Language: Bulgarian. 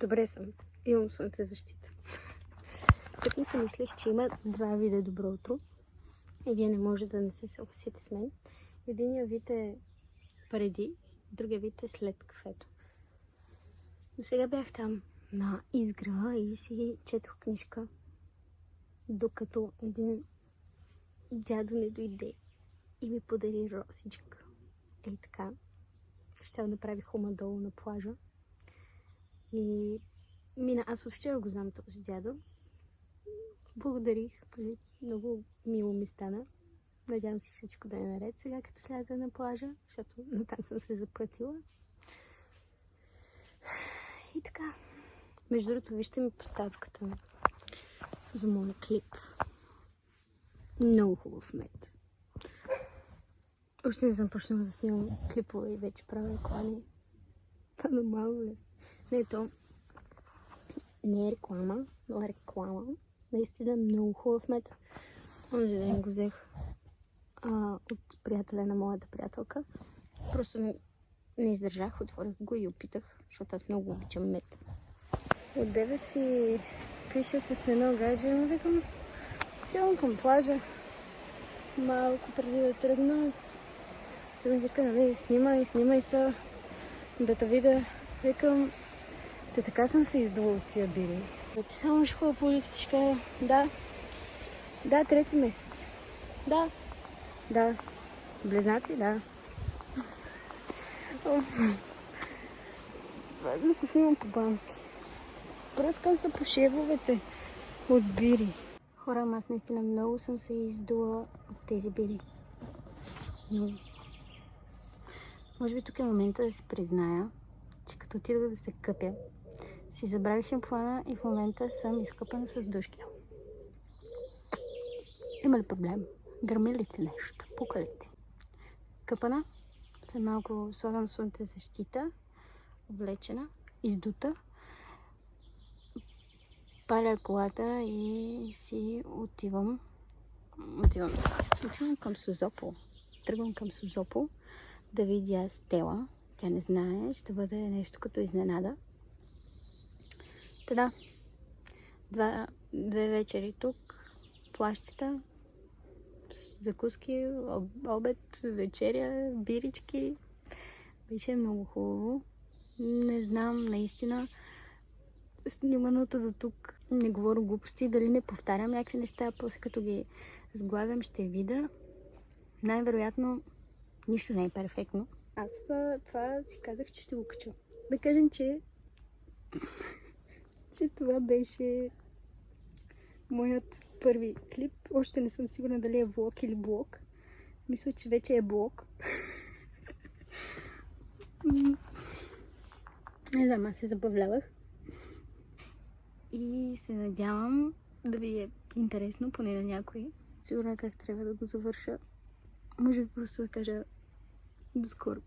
Добре съм. Имам слънцезащита. Така си мислех, че има два вида добро утро. И вие не може да не се съгласите с мен. Единият вид е преди, другия вид е след кафето. До сега бях там на изгрева и си четох книжка, докато един дядо не дойде и ми подари росичка. Ей така. Щях да прави хума долу на плажа. И аз от вчера го знам този дядо. Благодарих. Много мило ми стана. Надявам се всичко да е наред сега, като сляза на плажа, защото натам съм се запътила. И така. Между другото, вижте ми поставката за моя клип. Много хубав мед. Още не съм почнала да снимам клипове и вече правя реклами. Това нормално ли? Не, то не е реклама, но е реклама. Наистина много хубав мед. Онзи ден го взех от приятеля на моята приятелка. Просто не издържах, отворих го и опитах, защото аз много обичам мед. От деве си пиша с едно гадже и му викам, отивам към плажа. Малко преди да тръгна. Той ми вика, нали, снимай се, да те видя. Викам, така съм се издула от тия бири. Ти само ще ходя по улиците, да, трети месец. Да. Близнаци, да. Да се снимам по банки. Пръскам се по шевовете от бири. Хора, аз наистина много съм се издула от тези бири. Много. Може би тук е момента да си призная, че като отидох да се къпя, си забравих шампуана и в момента съм изкъпана с душки. Има ли проблем? Гърми ли ти нещо? Пука ли ти? Къпана. След малко слагам слънцезащита, облечена, издута. Паля колата и си отивам към Созопол. Тръгвам към Созопол да видя Стела. Тя не знае, ще бъде нещо като изненада. Та да, две вечери тук, плащата, закуски, обед, вечеря, бирички. Беше много хубаво. Не знам, наистина, сниманото до тук не говоря глупости, дали не повтарям някакви неща, после като ги сглавям ще видя. Най-вероятно нищо не е перфектно. Аз това си казах, че ще го кача. Да кажем, че това беше моят първи клип. Още не съм сигурна дали е влог или блог. Мисля, че вече е блог. Не знам, аз се забавлявах. И се надявам да ви е интересно, поне на някой. Сигурно как трябва да го завърша. Може би просто да кажа до скоро.